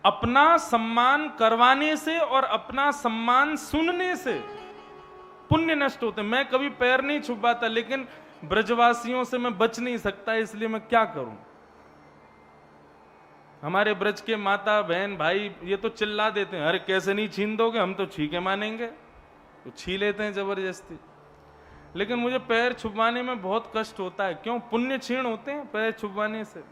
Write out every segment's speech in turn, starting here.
अपना सम्मान करवाने से और अपना सम्मान सुनने से पुण्य नष्ट होते। मैं कभी पैर नहीं छुपाता, लेकिन ब्रजवासियों से मैं बच नहीं सकता, इसलिए मैं क्या करूं। हमारे ब्रज के माता बहन भाई ये तो चिल्ला देते हैं, अरे कैसे नहीं छीन दोगे, हम तो छीके मानेंगे, तो छी लेते हैं जबरदस्ती। लेकिन मुझे पैर छुपाने में बहुत कष्ट होता है। क्यों? पुण्य क्षीण होते हैं पैर छुपाने से।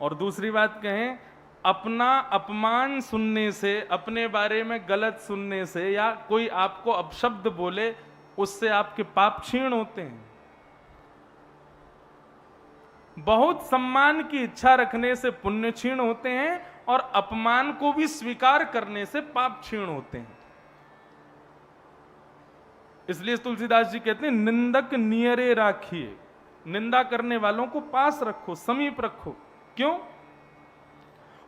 और दूसरी बात कहें, अपना अपमान सुनने से, अपने बारे में गलत सुनने से, या कोई आपको अपशब्द बोले उससे आपके पाप क्षीण होते हैं। बहुत सम्मान की इच्छा रखने से पुण्य क्षीण होते हैं, और अपमान को भी स्वीकार करने से पाप क्षीण होते हैं। इसलिए तुलसीदास जी कहते हैं, निंदक नियरे राखिए, निंदा करने वालों को पास रखो, समीप रखो। क्यों?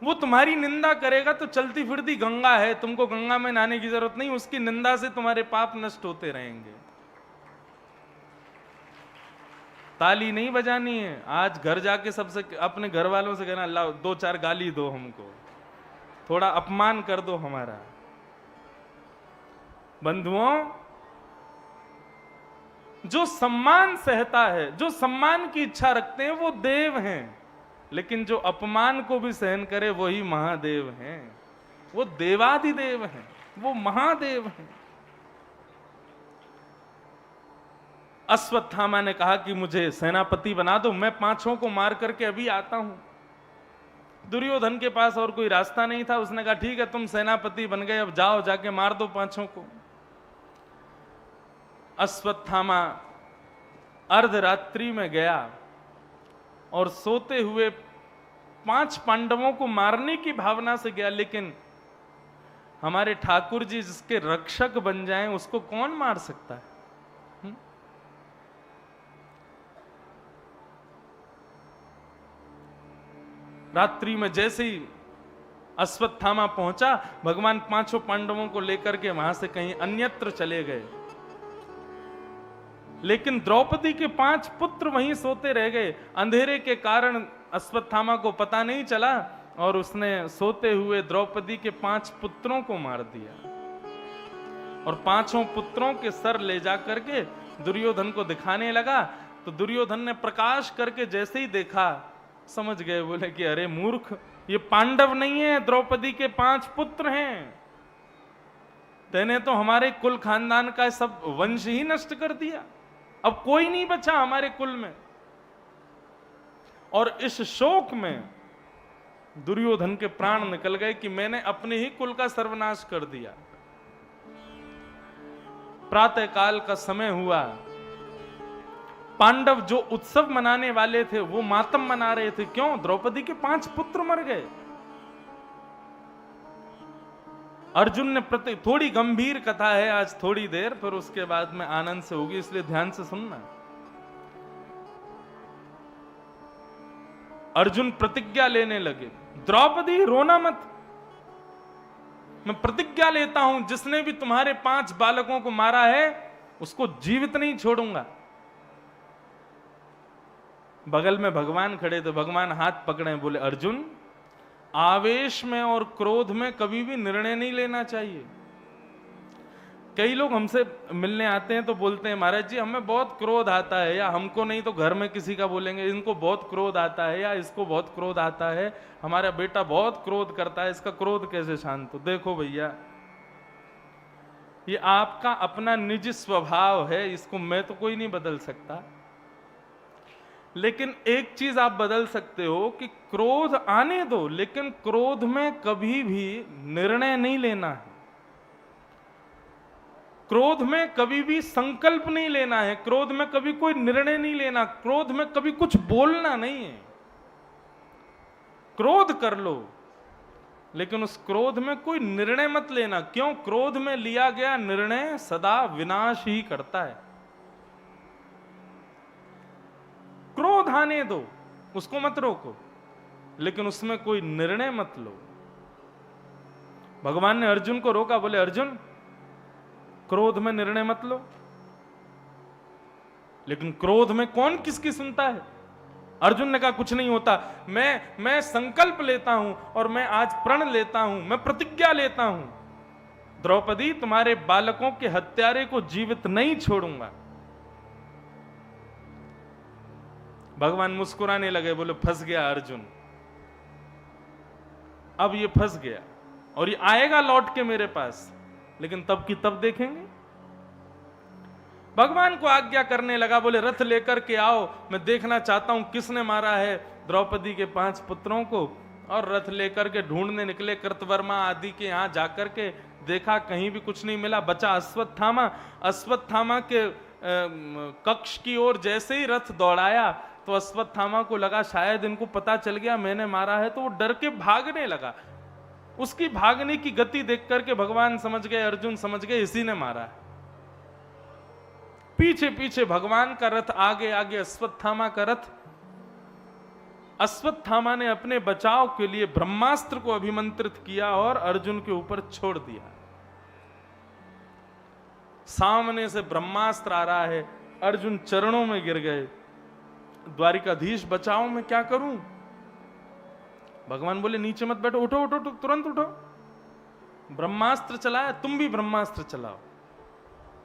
वो तुम्हारी निंदा करेगा तो चलती फिरती गंगा है, तुमको गंगा में नहाने की जरूरत नहीं, उसकी निंदा से तुम्हारे पाप नष्ट होते रहेंगे। ताली नहीं बजानी है, आज घर जाके सबसे अपने घर वालों से कहना, अल्लाह 2-4 गाली दो, हमको थोड़ा अपमान कर दो हमारा। बंधुओं, जो सम्मान सहता है, जो सम्मान की इच्छा रखते हैं, वो देव हैं। लेकिन जो अपमान को भी सहन करे वही महादेव हैं। वो देवादिदेव हैं, वो महादेव हैं। अश्वत्थामा ने कहा कि मुझे सेनापति बना दो, मैं 5 को मार करके अभी आता हूं। दुर्योधन के पास और कोई रास्ता नहीं था, उसने कहा ठीक है तुम सेनापति बन गए, अब जाओ जाके मार दो 5 को। अश्वत्थामा अर्धरात्रि में गया और सोते हुए 5 पांडवों को मारने की भावना से गया, लेकिन हमारे ठाकुर जी जिसके रक्षक बन जाएं उसको कौन मार सकता है? रात्रि में जैसे ही अश्वत्थामा पहुंचा, भगवान 5 पांडवों को लेकर के वहां से कहीं अन्यत्र चले गए। लेकिन द्रौपदी के 5 पुत्र वहीं सोते रह गए। अंधेरे के कारण अश्वत्थामा को पता नहीं चला और उसने सोते हुए द्रौपदी के 5 पुत्रों को मार दिया और 5 पुत्रों के सर ले जा करके दुर्योधन को दिखाने लगा। तो दुर्योधन ने प्रकाश करके जैसे ही देखा, समझ गए, बोले कि अरे मूर्ख, ये पांडव नहीं है, द्रौपदी के 5 पुत्र हैं। तेने तो हमारे कुल खानदान का सब वंश ही नष्ट कर दिया, अब कोई नहीं बचा हमारे कुल में। और इस शोक में दुर्योधन के प्राण निकल गए कि मैंने अपने ही कुल का सर्वनाश कर दिया। प्रातः काल का समय हुआ, पांडव जो उत्सव मनाने वाले थे वो मातम मना रहे थे। क्यों? द्रौपदी के 5 पुत्र मर गए। अर्जुन ने थोड़ी गंभीर कथा है आज, थोड़ी देर, फिर उसके बाद में आनंद से होगी, इसलिए ध्यान से सुनना। अर्जुन प्रतिज्ञा लेने लगे, द्रौपदी रोना मत, मैं प्रतिज्ञा लेता हूं जिसने भी तुम्हारे 5 बालकों को मारा है उसको जीवित नहीं छोड़ूंगा। बगल में भगवान खड़े थे, भगवान हाथ पकड़े, बोले अर्जुन, आवेश में और क्रोध में कभी भी निर्णय नहीं लेना चाहिए। कई लोग हमसे मिलने आते हैं तो बोलते हैं, महाराज जी हमें बहुत क्रोध आता है, या हमको नहीं तो घर में किसी का बोलेंगे इनको बहुत क्रोध आता है, या इसको बहुत क्रोध आता है, हमारा बेटा बहुत क्रोध करता है, इसका क्रोध कैसे शांत हो। देखो भैया, ये आपका अपना निजी स्वभाव है, इसको मैं तो कोई नहीं बदल सकता। लेकिन एक चीज आप बदल सकते हो कि क्रोध आने दो, लेकिन क्रोध में कभी भी निर्णय नहीं लेना है, क्रोध में कभी भी संकल्प नहीं लेना है, क्रोध में कभी कोई निर्णय नहीं लेना, क्रोध में कभी कुछ बोलना नहीं है। क्रोध कर लो लेकिन उस क्रोध में कोई निर्णय मत लेना। क्यों? क्रोध में लिया गया निर्णय सदा विनाश ही करता है। क्रोध आने दो, उसको मत रोको, लेकिन उसमें कोई निर्णय मत लो। भगवान ने अर्जुन को रोका, बोले अर्जुन क्रोध में निर्णय मत लो। लेकिन क्रोध में कौन किसकी सुनता है? अर्जुन ने कहा कुछ नहीं होता, मैं संकल्प लेता हूं और मैं आज प्रण लेता हूं, मैं प्रतिज्ञा लेता हूं, द्रौपदी तुम्हारे बालकों के हत्यारे को जीवित नहीं छोड़ूंगा। भगवान मुस्कुराने लगे, बोले फंस गया अर्जुन, अब ये फंस गया और ये आएगा लौट के मेरे पास, लेकिन तब की तब देखेंगे। भगवान को आज्ञा करने लगा, बोले रथ लेकर के आओ, मैं देखना चाहता हूं किसने मारा है द्रौपदी के 5 पुत्रों को। और रथ लेकर के ढूंढने निकले, कृतवर्मा आदि के यहां जाकर के देखा, कहीं भी कुछ नहीं मिला, बचा अश्वत्थामा। अश्वत्थामा के कक्ष की ओर जैसे ही रथ दौड़ाया तो अश्वत्थामा को लगा शायद इनको पता चल गया मैंने मारा है, तो वो डर के भागने लगा। उसकी भागने की गति देख करके भगवान समझ गए, अर्जुन समझ गए इसी ने मारा है। पीछे पीछे भगवान का रथ, आगे आगे अश्वत्थामा का रथ। अश्वत्थामा ने अपने बचाव के लिए ब्रह्मास्त्र को अभिमंत्रित किया और अर्जुन के ऊपर छोड़ दिया। सामने से ब्रह्मास्त्र आ रहा है, अर्जुन चरणों में गिर गए, द्वारिकाधीश बचाओ, मैं क्या करूं। भगवान बोले नीचे मत बैठो, उठो उठो, तुरंत उठो, ब्रह्मास्त्र चलाया, तुम भी ब्रह्मास्त्र चलाओ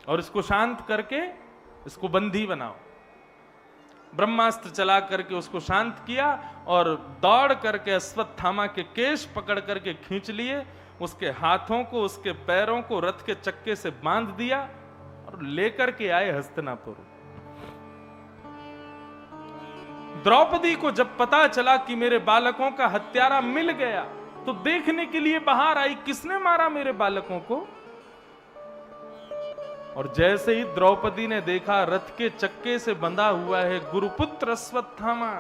और इसको शांत करके इसको बंदी बनाओ। ब्रह्मास्त्र चला करके उसको शांत किया और दौड़ करके अश्वत्थामा के केश पकड़ करके खींच लिए, उसके हाथों को उसके पैरों को रथ के चक्के से बांध दिया और लेकर के आए हस्तिनापुर। द्रौपदी को जब पता चला कि मेरे बालकों का हत्यारा मिल गया तो देखने के लिए बाहर आई, किसने मारा मेरे बालकों को। और जैसे ही द्रौपदी ने देखा रथ के चक्के से बंधा हुआ है गुरुपुत्र अश्वत्थामा,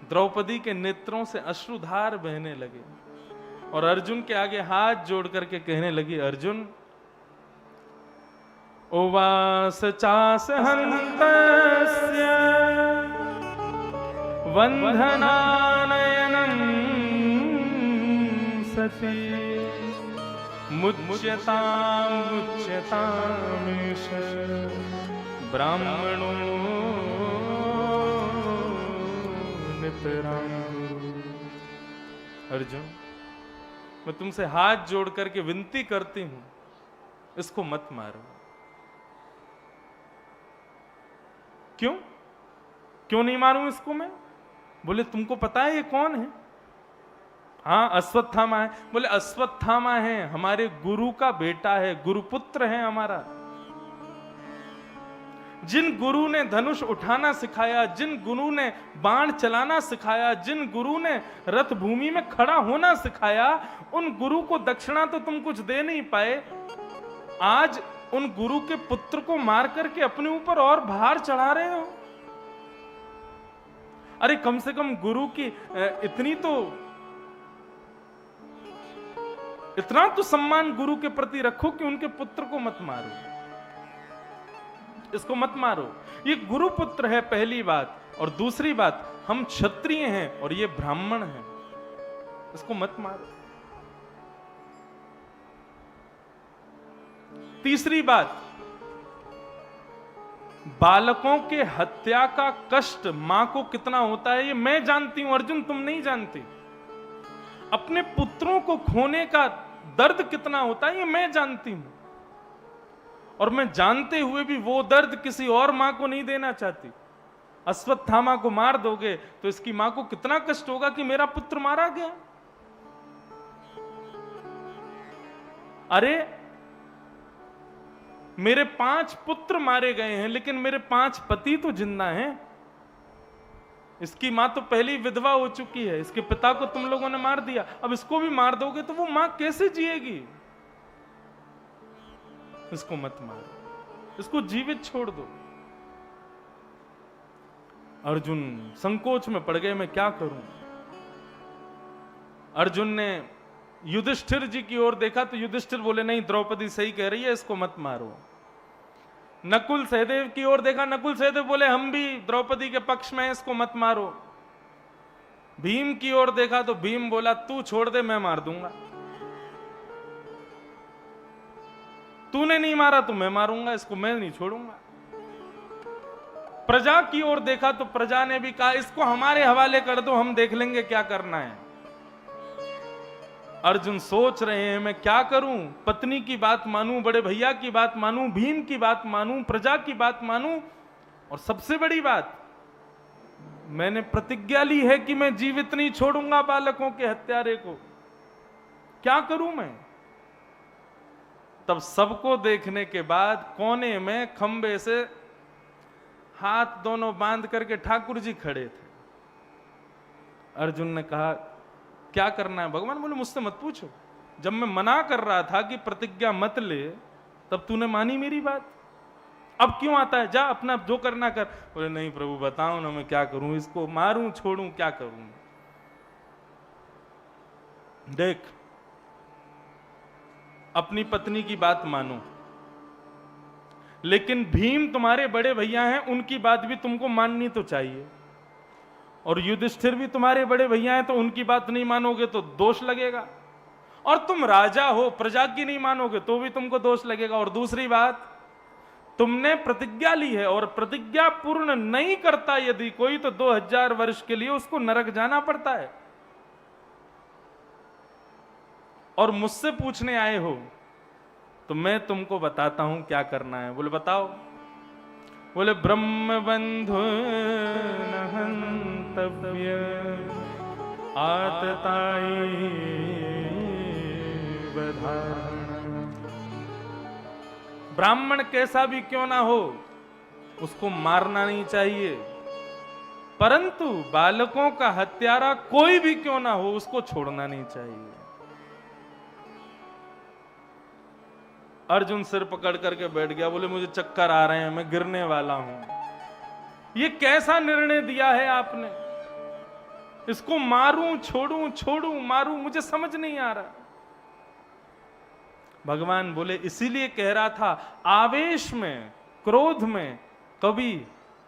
द्रौपदी के नेत्रों से अश्रुधार बहने लगे और अर्जुन के आगे हाथ जोड़ करके कहने लगी, अर्जुन उवास चास हन्तस्य वन्धनानयनं सति मुच्यतामुच्यतामीश ब्राह्मणो नितरां। अर्जुन, मैं तुमसे हाथ जोड़ करके विनती करती हूं, इसको मत मारो। क्यों नहीं मारूं इसको मैं? बोले तुमको पता है ये कौन है? हाँ, अश्वत्थामा है। बोले अश्वत्थामा है, हमारे गुरु का बेटा है, गुरुपुत्र है हमारा। जिन गुरु ने धनुष उठाना सिखाया, जिन गुरु ने बाण चलाना सिखाया, जिन गुरु ने रथ भूमि में खड़ा होना सिखाया, उन गुरु को दक्षिणा तो तुम कुछ दे नहीं पाए। आज उन गुरु के पुत्र को मार करके अपने ऊपर और भार चढ़ा रहे हो। अरे कम से कम गुरु की इतना तो सम्मान गुरु के प्रति रखो कि उनके पुत्र को मत मारो, इसको मत मारो। ये गुरु पुत्र है, पहली बात। और दूसरी बात, हम क्षत्रिय हैं और ये ब्राह्मण हैं, इसको मत मारो। तीसरी बात, बालकों के हत्या का कष्ट मां को कितना होता है ये मैं जानती हूं, अर्जुन तुम नहीं जानते। अपने पुत्रों को खोने का दर्द कितना होता है ये मैं जानती हूं, और मैं जानते हुए भी वो दर्द किसी और मां को नहीं देना चाहती। अश्वत्थामा को मार दोगे तो इसकी मां को कितना कष्ट होगा कि मेरा पुत्र मारा गया। अरे मेरे 5 पुत्र मारे गए हैं, लेकिन मेरे 5 पति तो जिंदा हैं। इसकी मां तो पहली विधवा हो चुकी है, इसके पिता को तुम लोगों ने मार दिया, अब इसको भी मार दोगे तो वो मां कैसे जिएगी। इसको मत मारो, इसको जीवित छोड़ दो। अर्जुन संकोच में पड़ गए, मैं क्या करूं। अर्जुन ने युधिष्ठिर जी की ओर देखा तो युधिष्ठिर बोले नहीं, द्रौपदी सही कह रही है, इसको मत मारो। नकुल सहदेव की ओर देखा, नकुल सहदेव बोले हम भी द्रौपदी के पक्ष में हैं, इसको मत मारो। भीम की ओर देखा तो भीम बोला तू छोड़ दे, मैं मार दूंगा। तूने नहीं मारा तो मैं मारूंगा, इसको मैं नहीं छोड़ूंगा। प्रजा की ओर देखा तो प्रजा ने भी कहा इसको हमारे हवाले कर दो, हम देख लेंगे क्या करना है। अर्जुन सोच रहे हैं मैं क्या करूं, पत्नी की बात मानूं, बड़े भैया की बात मानूं, भीम की बात मानूं, प्रजा की बात मानूं, और सबसे बड़ी बात मैंने प्रतिज्ञा ली है कि मैं जीवित नहीं छोड़ूंगा बालकों के हत्यारे को, क्या करूं मैं। तब सबको देखने के बाद कोने में खंबे से हाथ दोनों बांध करके ठाकुर जी खड़े थे। अर्जुन ने कहा क्या करना है भगवान? बोले मुझसे मत पूछो, जब मैं मना कर रहा था कि प्रतिज्ञा मत ले तब तूने मानी मेरी बात, अब क्यों आता है, जा अपना जो करना कर। बोले नहीं प्रभु बताओ ना मैं क्या करूं, इसको मारूं छोड़ूं क्या करूं। देख अपनी पत्नी की बात मानो, लेकिन भीम तुम्हारे बड़े भैया हैं, उनकी बात भी तुमको माननी तो चाहिए, और युधिष्ठिर भी तुम्हारे बड़े भैया हैं, तो उनकी बात नहीं मानोगे तो दोष लगेगा, और तुम राजा हो प्रजा की नहीं मानोगे तो भी तुमको दोष लगेगा। और दूसरी बात, तुमने प्रतिज्ञा ली है और प्रतिज्ञा पूर्ण नहीं करता यदि कोई तो 2000 वर्ष के लिए उसको नरक जाना पड़ता है। और मुझसे पूछने आए हो तो मैं तुमको बताता हूं क्या करना है। बोले बताओ। बोले ब्रह्म बंधु न हन्तव्य आतताई बधान। ब्राह्मण कैसा भी क्यों ना हो उसको मारना नहीं चाहिए, परंतु बालकों का हत्यारा कोई भी क्यों ना हो उसको छोड़ना नहीं चाहिए। अर्जुन सिर पकड़ करके बैठ गया, बोले मुझे चक्कर आ रहे हैं, मैं गिरने वाला हूं। ये कैसा निर्णय दिया है आपने, इसको मारूं छोड़ूं, छोड़ूं मारूं, मुझे समझ नहीं आ रहा। भगवान बोले इसीलिए कह रहा था आवेश में क्रोध में कभी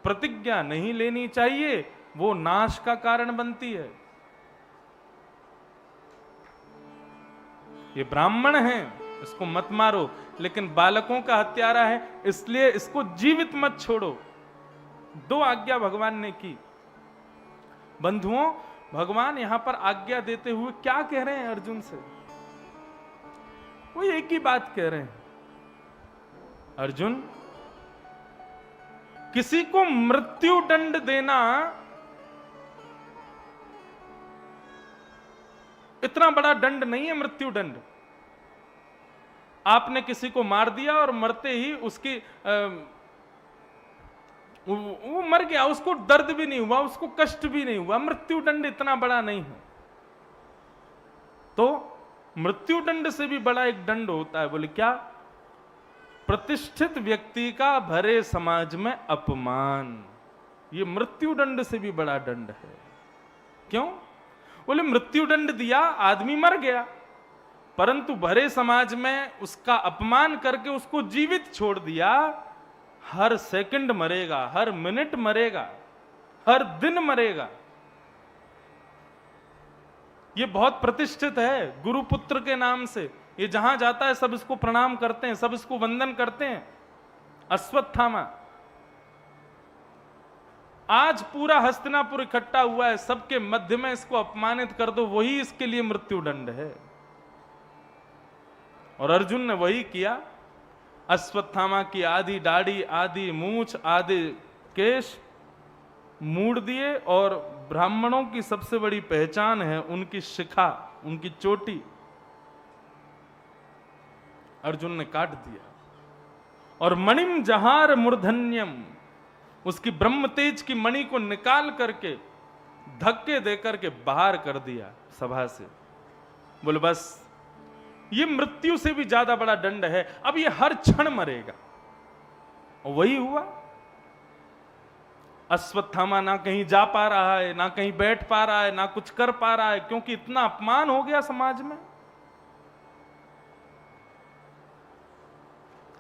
प्रतिज्ञा नहीं लेनी चाहिए, वो नाश का कारण बनती है। ये ब्राह्मण है इसको मत मारो, लेकिन बालकों का हत्यारा है इसलिए इसको जीवित मत छोड़ो। दो आज्ञा भगवान ने की। बंधुओं, भगवान यहां पर आज्ञा देते हुए क्या कह रहे हैं अर्जुन से? वो एक ही बात कह रहे हैं, अर्जुन किसी को मृत्यु दंड देना इतना बड़ा दंड नहीं है। मृत्यु दंड, आपने किसी को मार दिया और मरते ही उसकी वो मर गया, उसको दर्द भी नहीं हुआ, उसको कष्ट भी नहीं हुआ। मृत्यु दंड इतना बड़ा नहीं है। तो मृत्यु दंड से भी बड़ा एक दंड होता है। बोले क्या? प्रतिष्ठित व्यक्ति का भरे समाज में अपमान, ये मृत्यु दंड से भी बड़ा दंड है। क्यों? बोले मृत्यु दंड दिया, आदमी मर गया, परंतु भरे समाज में उसका अपमान करके उसको जीवित छोड़ दिया। हर सेकंड मरेगा, हर मिनट मरेगा, हर दिन मरेगा। ये बहुत प्रतिष्ठित है गुरुपुत्र के नाम से। ये जहां जाता है सब इसको प्रणाम करते हैं, सब इसको वंदन करते हैं। अश्वत्थामा, आज पूरा हस्तिनापुर इकट्ठा हुआ है, सबके मध्य में इसको अपमानित कर दो, वही इसके लिए मृत्यु दंड है। और अर्जुन ने वही किया। अश्वत्थामा की आधी दाढ़ी, आधी मूछ, आधे केश मूड़ दिए, और ब्राह्मणों की सबसे बड़ी पहचान है उनकी शिखा, उनकी चोटी, अर्जुन ने काट दिया। और मणिम जहार मूर्धन्यम, उसकी ब्रह्म तेज की मणि को निकाल करके धक्के देकर के बाहर कर दिया सभा से। बोले बस ये मृत्यु से भी ज्यादा बड़ा दंड है, अब ये हर क्षण मरेगा। और वही हुआ। अश्वत्थामा ना कहीं जा पा रहा है, ना कहीं बैठ पा रहा है, ना कुछ कर पा रहा है, क्योंकि इतना अपमान हो गया समाज में।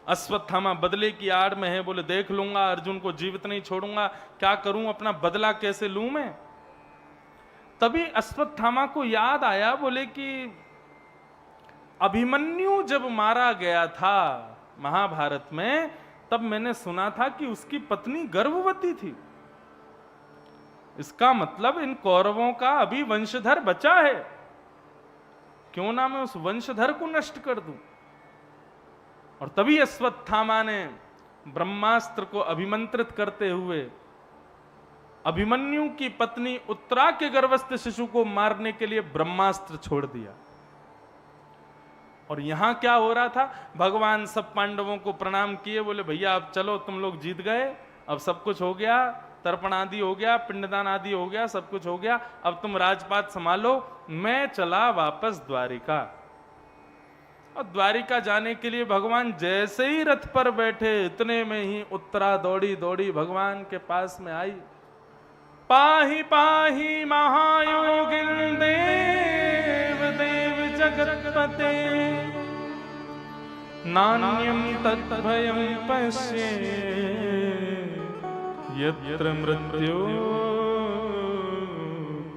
अश्वत्थामा बदले की आड़ में है। बोले देख लूंगा, अर्जुन को जीवित नहीं छोड़ूंगा, क्या करूं, अपना बदला कैसे लूं मैं। तभी अश्वत्थामा को याद आया, बोले कि अभिमन्यु जब मारा गया था महाभारत में, तब मैंने सुना था कि उसकी पत्नी गर्भवती थी। इसका मतलब इन कौरवों का अभी वंशधर बचा है, क्यों ना मैं उस वंशधर को नष्ट कर दूं। और तभी अश्वत्थामा ने ब्रह्मास्त्र को अभिमंत्रित करते हुए अभिमन्यु की पत्नी उत्तरा के गर्भस्थ शिशु को मारने के लिए ब्रह्मास्त्र छोड़ दिया। और यहां क्या हो रहा था, भगवान सब पांडवों को प्रणाम किए, बोले भैया अब चलो, तुम लोग जीत गए, अब सब कुछ हो गया, तर्पण आदि हो गया, पिंडदान आदि हो गया, सब कुछ हो गया, अब तुम राजपाट संभालो, मैं चला वापस द्वारिका। और द्वारिका जाने के लिए भगवान जैसे ही रथ पर बैठे, इतने में ही उत्तरा दौड़ी दौड़ी भगवान के पास में आई। पाहि पाहि महायोगिन देव देव जगतपते, नान्यं तद्भयं पश्ये यत्र मृत्यो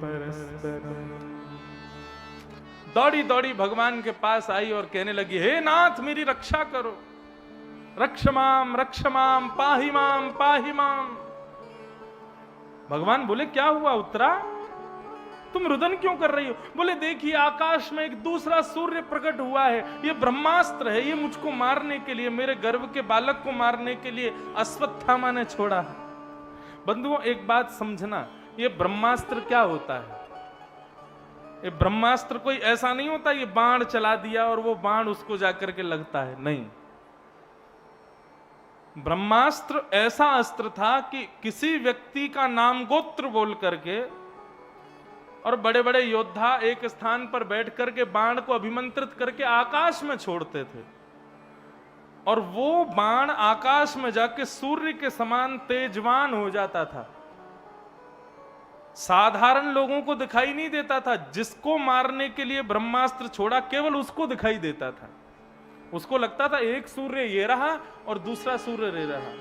परस्परम्। दौड़ी दौड़ी भगवान के पास आई और कहने लगी, हे नाथ मेरी रक्षा करो, रक्षमाम रक्षमाम पाहि माम पाहि माम। भगवान बोले क्या हुआ उत्तरा, तुम रुदन क्यों कर रही हो? बोले देखिए आकाश में एक दूसरा सूर्य प्रकट हुआ है, ये ब्रह्मास्त्र है, ये मुझको मारने के लिए, मेरे गर्भ के बालक को मारने के लिए अश्वत्थामा ने छोड़ा है। बंधुओं एक बात समझना, ये ब्रह्मास्त्र क्या होता है? ये ब्रह्मास्त्र कोई ऐसा नहीं होता ये बाण चला दिया और वो बाण उसको जाकर के लगता है, नहीं। ब्रह्मास्त्र ऐसा अस्त्र था कि किसी व्यक्ति का नाम गोत्र बोल करके और बड़े बड़े योद्धा एक स्थान पर बैठ करके बाण को अभिमंत्रित करके आकाश में छोड़ते थे, और वो बाण आकाश में जाके सूर्य के समान तेजवान हो जाता था। साधारण लोगों को दिखाई नहीं देता था, जिसको मारने के लिए ब्रह्मास्त्र छोड़ा केवल उसको दिखाई देता था। उसको लगता था एक सूर्य ये रहा और दूसरा सूर्य ये रहा,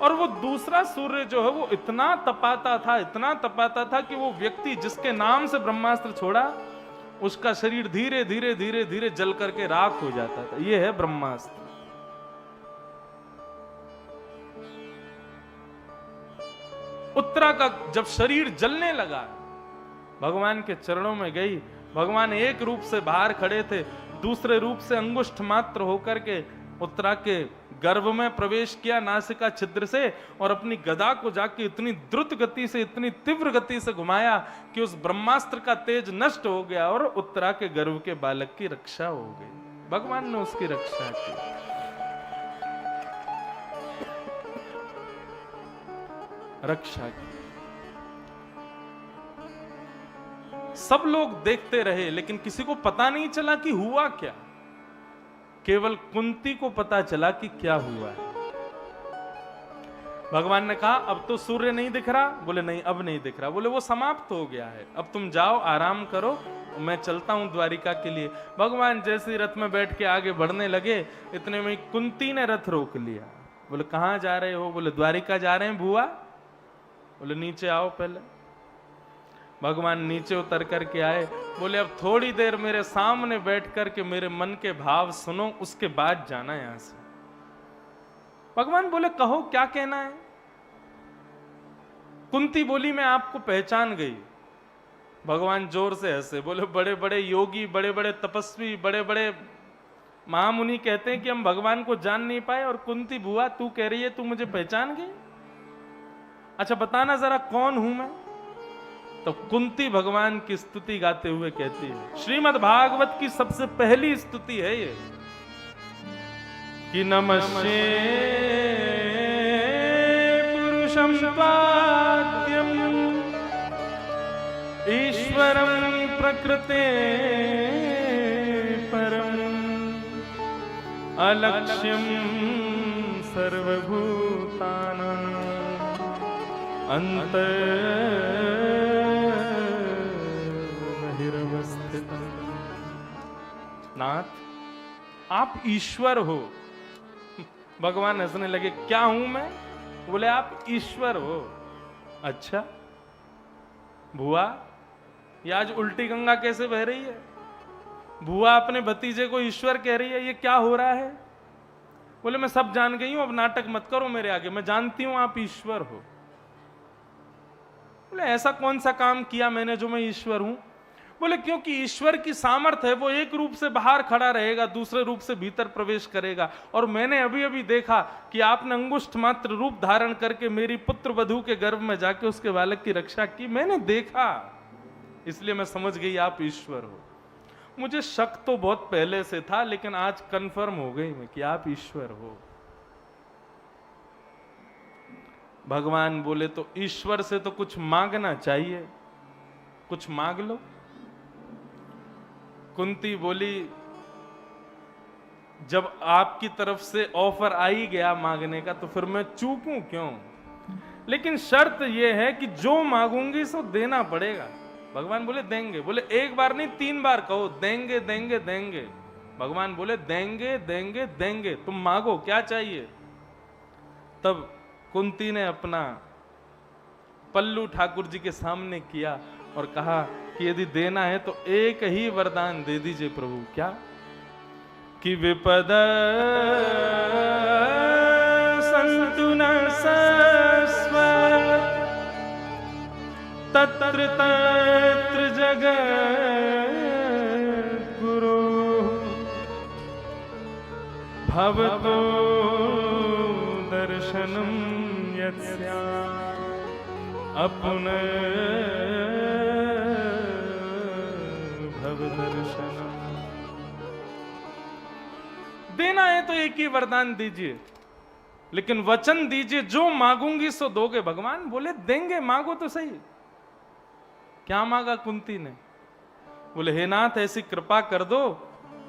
और वो दूसरा सूर्य जो है वो इतना तपाता था, इतना तपाता था कि वो व्यक्ति जिसके नाम से ब्रह्मास्त्र छोड़ा उसका शरीर धीरे धीरे धीरे धीरे जल करके राख हो जाता था। ये है ब्रह्मास्त्र। उत्तरा का जब शरीर जलने लगा, भगवान के चरणों में गई। भगवान एक रूप से बाहर खड़े थे, दूसरे रूप से अंगुष्ठ मात्र होकर के उत्तरा के गर्भ में प्रवेश किया नासिका छिद्र से, और अपनी गदा को जाके इतनी द्रुत गति से, इतनी तीव्र गति से घुमाया कि उस ब्रह्मास्त्र का तेज नष्ट हो गया और उत्तरा के गर्भ के बालक की रक्षा हो गई। भगवान ने उसकी रक्षा की। रक्षा की। सब लोग देखते रहे लेकिन किसी को पता नहीं चला कि हुआ क्या। केवल कुंती को पता चला कि क्या हुआ है। भगवान ने कहा अब तो सूर्य नहीं दिख रहा। बोले नहीं अब नहीं दिख रहा। बोले वो समाप्त हो गया है, अब तुम जाओ आराम करो, मैं चलता हूं द्वारिका के लिए। भगवान जैसे ही रथ में बैठ के आगे बढ़ने लगे, इतने में कुंती ने रथ रोक लिया। बोले कहां जा रहे हो? बोले द्वारिका जा रहे हैं बुआ। बोले नीचे आओ पहले। भगवान नीचे उतर करके आए। बोले अब थोड़ी देर मेरे सामने बैठ करके मेरे मन के भाव सुनो, उसके बाद जाना यहां से। भगवान बोले कहो क्या कहना है? कुंती बोली मैं आपको पहचान गई। भगवान जोर से हंसे। बोले बड़े बड़े योगी, बड़े बड़े तपस्वी, बड़े बड़े महामुनि कहते हैं कि हम भगवान को जान नहीं पाए, और कुंती बुआ तू कह रही है तू मुझे पहचान गई? अच्छा बताना जरा कौन हूं मैं? तो कुंती भगवान की स्तुति गाते हुए कहती है, श्रीमद् भागवत की सबसे पहली स्तुति है ये कि नमस्ते पुरुषं पाद्यम ईश्वरं प्रकृते परम अलक्ष्यं सर्वभूतानां अंतर्बहिर्वस्थितम्। नाथ आप ईश्वर हो। भगवान हंसने लगे। क्या हूं मैं? बोले आप ईश्वर हो। अच्छा बुआ, ये आज उल्टी गंगा कैसे बह रही है? बुआ अपने भतीजे को ईश्वर कह रही है, ये क्या हो रहा है? बोले मैं सब जान गई हूं, अब नाटक मत करो मेरे आगे, मैं जानती हूं आप ईश्वर हो। बोले ऐसा कौन सा काम किया मैंने जो मैं ईश्वर हूं? बोले क्योंकि ईश्वर की सामर्थ्य है, वो एक रूप से बाहर खड़ा रहेगा, दूसरे रूप से भीतर प्रवेश करेगा। और मैंने अभी अभी देखा कि आपने अंगुष्ठ मात्र रूप धारण करके मेरी पुत्र वधू के गर्भ में जाके उसके बालक की रक्षा की, मैंने देखा, इसलिए मैं समझ गई आप ईश्वर हो। मुझे शक तो बहुत पहले से था, लेकिन आज कंफर्म हो गई मैं कि आप ईश्वर हो। भगवान बोले तो ईश्वर से तो कुछ मांगना चाहिए, कुछ मांग लो। कुंती बोली जब आपकी तरफ से ऑफर आ ही गया मांगने का तो फिर मैं चूकूं क्यों? लेकिन शर्त यह है कि जो मांगूंगी सो देना पड़ेगा। भगवान बोले देंगे। बोले एक बार नहीं 3 बार कहो देंगे देंगे देंगे। भगवान बोले देंगे देंगे देंगे, तुम मांगो क्या चाहिए। तब कुंती ने अपना पल्लू ठाकुर जी के सामने किया और कहा कि यदि देना है तो एक ही वरदान दे दीजिए प्रभु। क्या? कि विपद संतु न सस्वत् तत्र तत्र जगद्गुरु भवतो दर्शनम यस्या अपुन भव दर्शनम। देना है तो एक ही वरदान दीजिए, लेकिन वचन दीजिए जो मांगूंगी सो दोगे। भगवान बोले देंगे, मांगो तो सही। क्या मांगा कुंती ने? बोले हे नाथ ऐसी कृपा कर दो,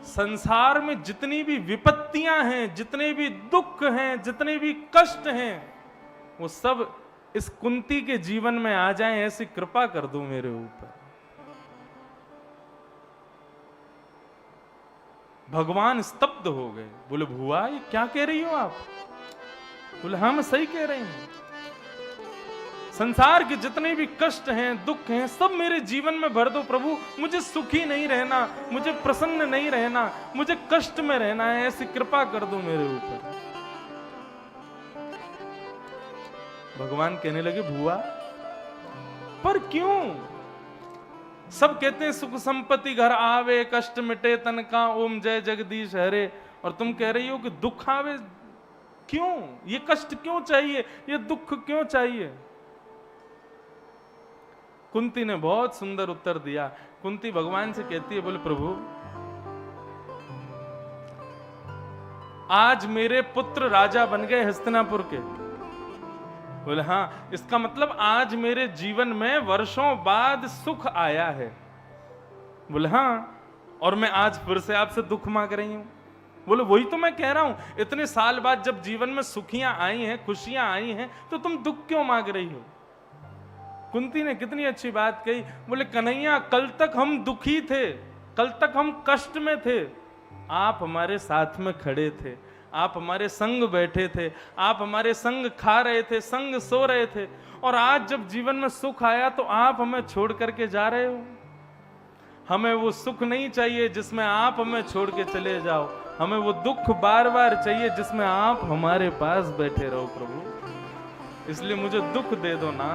संसार में जितनी भी विपत्तियां हैं, जितने भी दुख हैं, जितने भी कष्ट हैं, वो सब इस कुंती के जीवन में आ जाएं, ऐसी कृपा कर दो मेरे ऊपर। भगवान स्तब्ध हो गए। बोले भुआ ये क्या कह रही हो आप? बोले हाँ मैं सही कह रही हूं। संसार के जितने भी कष्ट हैं, दुख हैं, सब मेरे जीवन में भर दो प्रभु। मुझे सुखी नहीं रहना, मुझे प्रसन्न नहीं रहना, मुझे कष्ट में रहना है, ऐसी कृपा कर दो मेरे ऊपर। भगवान कहने लगे भुआ पर क्यों? सब कहते हैं सुख संपत्ति घर आवे, कष्ट मिटे तन का, ओम जय जगदीश हरे। और तुम कह रही हो कि दुख आवे क्यों? ये कष्ट क्यों चाहिए? ये दुख क्यों चाहिए? कुंती ने बहुत सुंदर उत्तर दिया। कुंती भगवान से कहती है, बोले प्रभु आज मेरे पुत्र राजा बन गए हस्तिनापुर के। बोले हाँ, इसका मतलब आज मेरे जीवन में वर्षों बाद सुख आया है। बोले हाँ, और मैं आज फिर से आपसे दुख मांग रही हूं। बोले वही तो मैं कह रहा हूं, इतने साल बाद जब जीवन में सुखियां आई हैं, खुशियां आई हैं, तो तुम दुख क्यों मांग रही हो? कुंती ने कितनी अच्छी बात कही। बोले कन्हैया कल तक हम दुखी थे, कल तक हम कष्ट में थे, आप हमारे साथ में खड़े थे, आप हमारे संग बैठे थे, आप हमारे संग खा रहे थे, संग सो रहे थे, और आज जब जीवन में सुख आया तो आप हमें छोड़ करके जा रहे हो। हमें वो सुख नहीं चाहिए जिसमें आप हमें छोड़ के चले जाओ, हमें वो दुख बार बार चाहिए जिसमें आप हमारे पास बैठे रहो प्रभु। इसलिए मुझे दुख दे दो ना,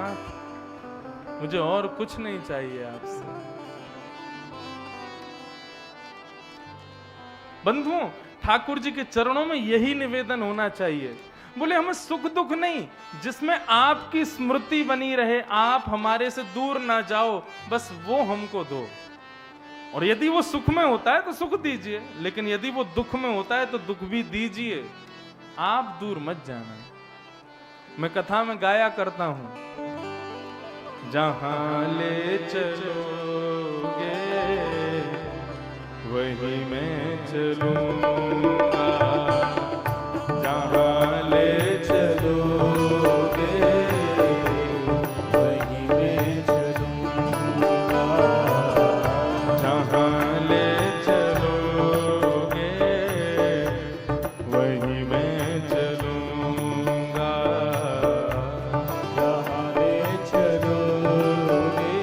मुझे और कुछ नहीं चाहिए आपसे। बंधुओं, ठाकुर जी के चरणों में यही निवेदन होना चाहिए। बोले हमें सुख दुख नहीं, जिसमें आपकी स्मृति बनी रहे, आप हमारे से दूर ना जाओ, बस वो हमको दो। और यदि वो सुख में होता है तो सुख दीजिए, लेकिन यदि वो दुख में होता है तो दुख भी दीजिए, आप दूर मत जाना। मैं कथा में गाया करता हूं, जहां ले चलोगे वही मैं चलूंगा, जहां ले चलोगे वही मैं चलूंगा, जहां ले चलोगे वही मैं चलूंगा, जहां ले चलोगे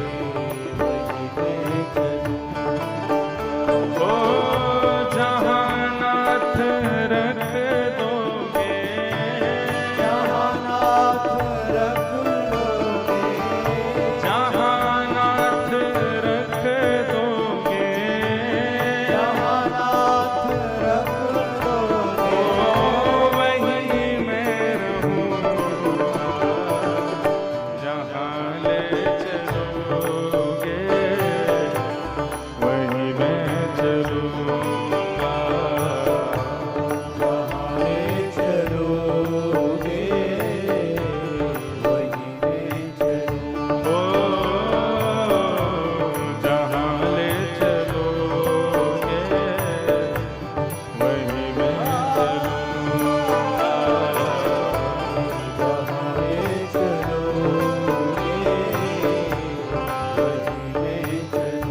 वही मैं चलूंगा। ओ जहां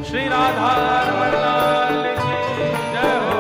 श्री राधा रमण लाल की जय हो।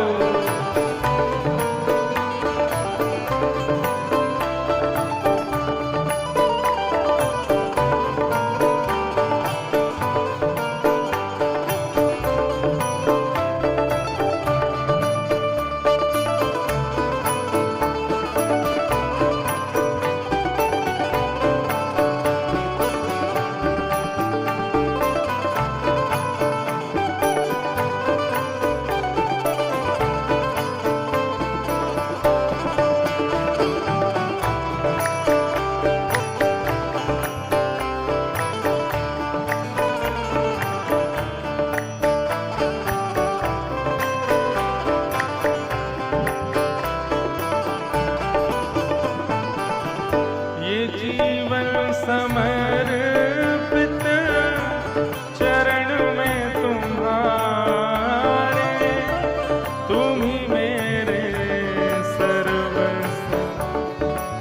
समर्पित चरण में तुम्हारे, तुम ही मेरे सर्वस्व,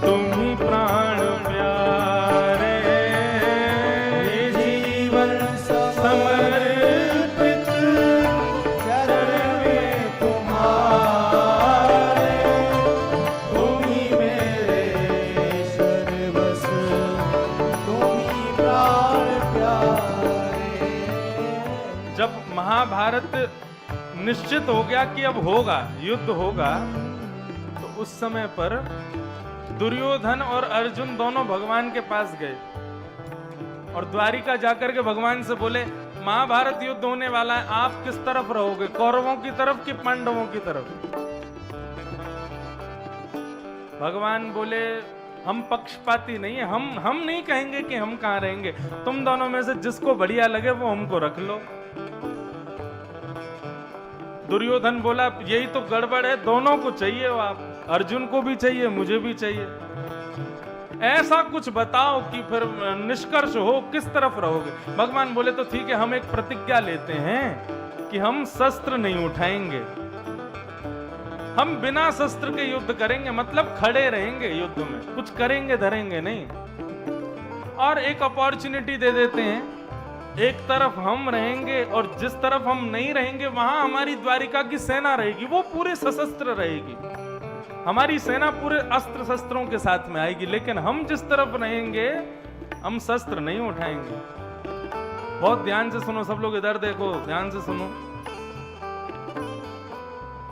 तुम ही प्राण प्यारे। ये जीवन समर्पित चरण में तुम्हारे, तुम ही मेरे जब महाभारत निश्चित हो गया कि अब होगा, युद्ध होगा, तो उस समय पर दुर्योधन और अर्जुन दोनों भगवान के पास गए और द्वारिका जाकर के भगवान से बोले, महाभारत युद्ध होने वाला है, आप किस तरफ रहोगे, कौरवों की तरफ कि पांडवों की तरफ? भगवान बोले, हम पक्षपाती नहीं है, हम नहीं कहेंगे कि हम कहां रहेंगे, तुम दोनों में से जिसको बढ़िया लगे वो हमको रख लो। दुर्योधन बोला, यही तो गड़बड़ है, दोनों को चाहिए हो आप, अर्जुन को भी चाहिए, मुझे भी चाहिए, ऐसा कुछ बताओ कि फिर निष्कर्ष हो, किस तरफ रहोगे? भगवान बोले, तो ठीक है, हम एक प्रतिज्ञा लेते हैं कि हम शस्त्र नहीं उठाएंगे, हम बिना शस्त्र के युद्ध करेंगे, मतलब खड़े रहेंगे युद्ध में, कुछ करेंगे धरेंगे नहीं। और एक अपॉर्चुनिटी दे देते हैं, एक तरफ हम रहेंगे और जिस तरफ हम नहीं रहेंगे वहां हमारी द्वारिका की सेना रहेगी, वो पूरे सशस्त्र रहेगी, हमारी सेना पूरे अस्त्र शस्त्रों के साथ में आएगी, लेकिन हम जिस तरफ रहेंगे हम शस्त्र नहीं उठाएंगे। बहुत ध्यान से सुनो सब लोग, इधर देखो, ध्यान से सुनो।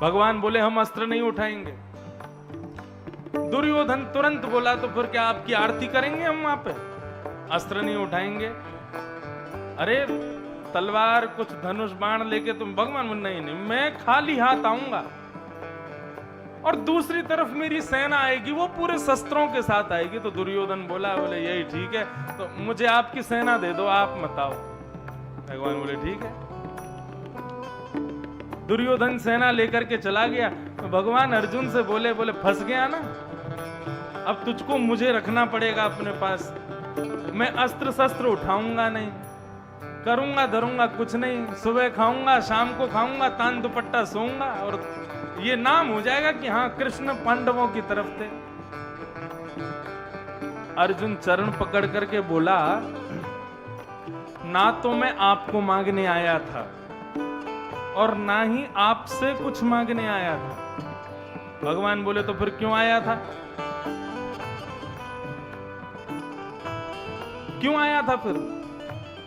भगवान बोले, हम अस्त्र नहीं उठाएंगे। दुर्योधन तुरंत बोला, तो फिर क्या आपकी आरती करेंगे हम वहां पे? अस्त्र नहीं उठाएंगे। अरे तलवार, कुछ धनुष बाण लेके तुम? भगवान नहीं, मैं खाली हाथ आऊंगा और दूसरी तरफ मेरी सेना आएगी, वो पूरे शस्त्रों के साथ आएगी। तो दुर्योधन बोला, बोले यही ठीक है, तो मुझे आपकी सेना दे दो, आप मत आओ। भगवान बोले ठीक है। दुर्योधन सेना लेकर के चला गया, तो भगवान अर्जुन से बोले, फंस गया ना, अब तुझको मुझे रखना पड़ेगा अपने पास, मैं अस्त्र शस्त्र उठाऊंगा नहीं, करूंगा धरूंगा कुछ नहीं, सुबह खाऊंगा, शाम को खाऊंगा, तान दुपट्टा सोऊंगा, और ये नाम हो जाएगा कि हाँ कृष्ण पांडवों की तरफ थे। अर्जुन चरण पकड़ करके बोला, ना तो मैं आपको मांगने आया था और ना ही आपसे कुछ मांगने आया था। भगवान बोले, तो फिर क्यों आया था? क्यों आया था फिर?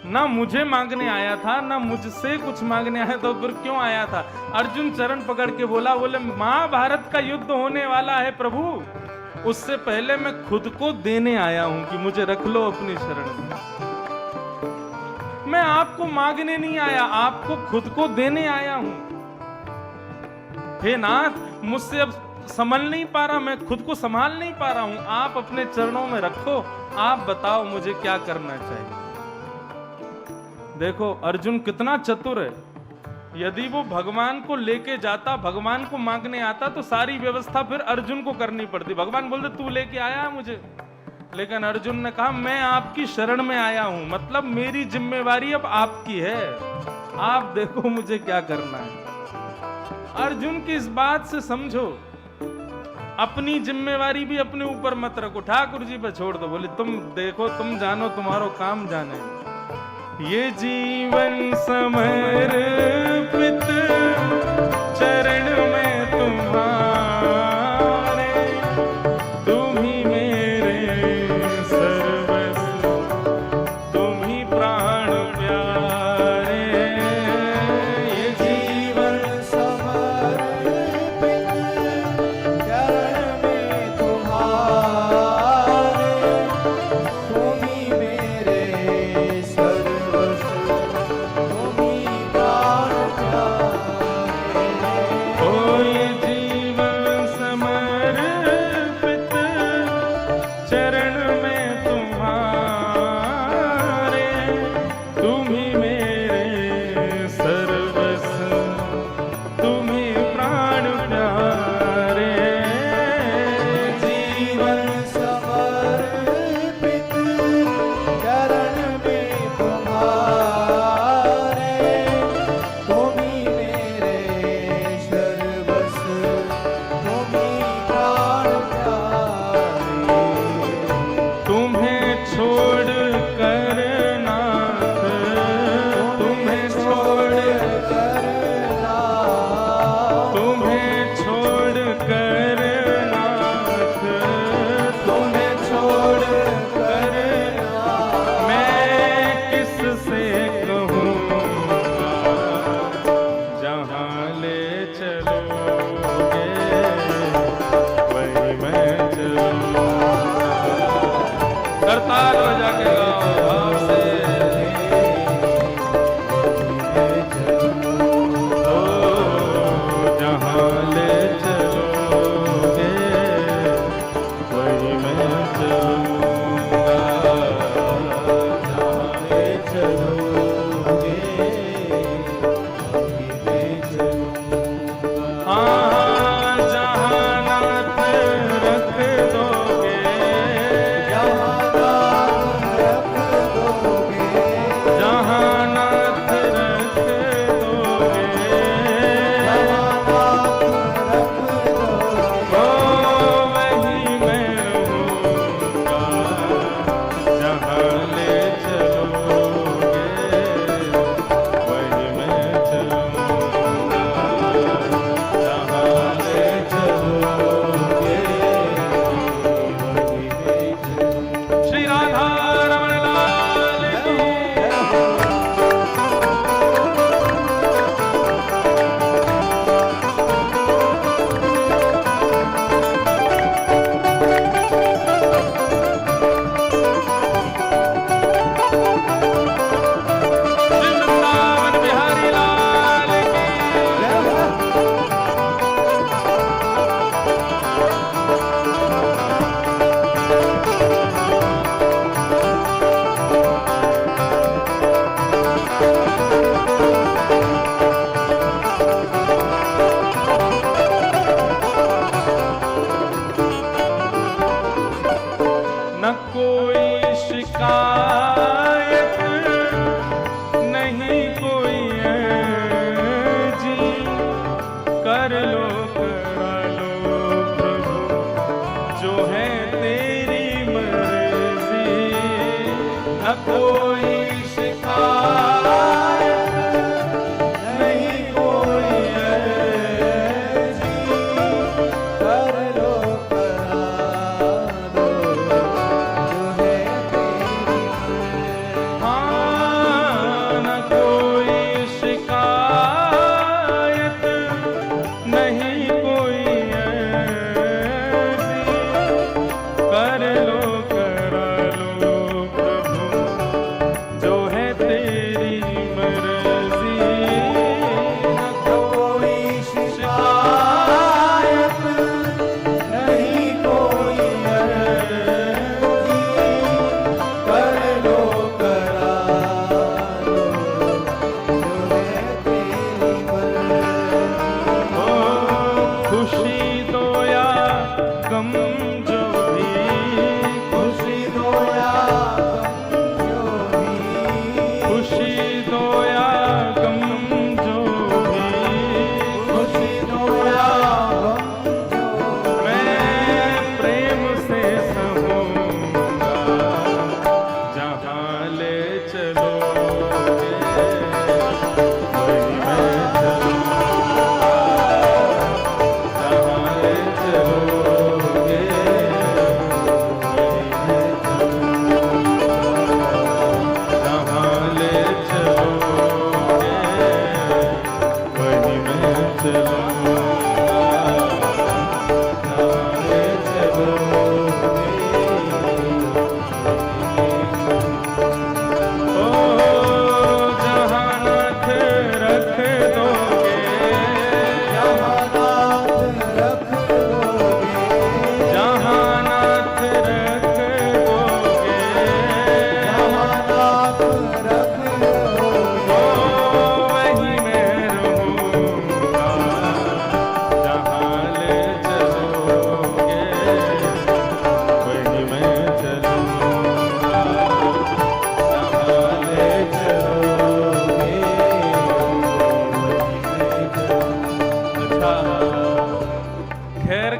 ना मुझे मांगने आया था, ना मुझसे कुछ मांगने आया, तो फिर क्यों आया था? अर्जुन चरण पकड़ के बोला, महाभारत का युद्ध होने वाला है प्रभु, उससे पहले मैं खुद को देने आया हूं कि मुझे रख लो अपनी शरण में। मैं आपको मांगने नहीं आया, आपको खुद को देने आया हूं। हे नाथ, मुझसे अब संभल नहीं पा रहा, मैं खुद को संभाल नहीं पा रहा हूं, आप अपने चरणों में रखो, आप बताओ मुझे क्या करना चाहिए। देखो अर्जुन कितना चतुर है, यदि वो भगवान को लेके जाता, भगवान को मांगने आता, तो सारी व्यवस्था फिर अर्जुन को करनी पड़ती। भगवान बोलते तू लेके आया है मुझे, लेकिन अर्जुन ने कहा मैं आपकी शरण में आया हूं, मतलब मेरी जिम्मेवारी अब आपकी है, आप देखो मुझे क्या करना है। अर्जुन की इस बात से समझो, अपनी जिम्मेवारी भी अपने ऊपर मत रखो, ठाकुर जी पे छोड़ दो, बोले तुम देखो, तुम जानो, तुम्हारो काम जाने। ये जीवन समर्पित चरण में तुम्हारे, तुम ही मेरे सर्वस्व, तुम ही प्राण प्यारे। ये जीवन समर्पित चरण में तुम्हारे, तुम ही मेरे सर्वस्व, तुम ही प्राण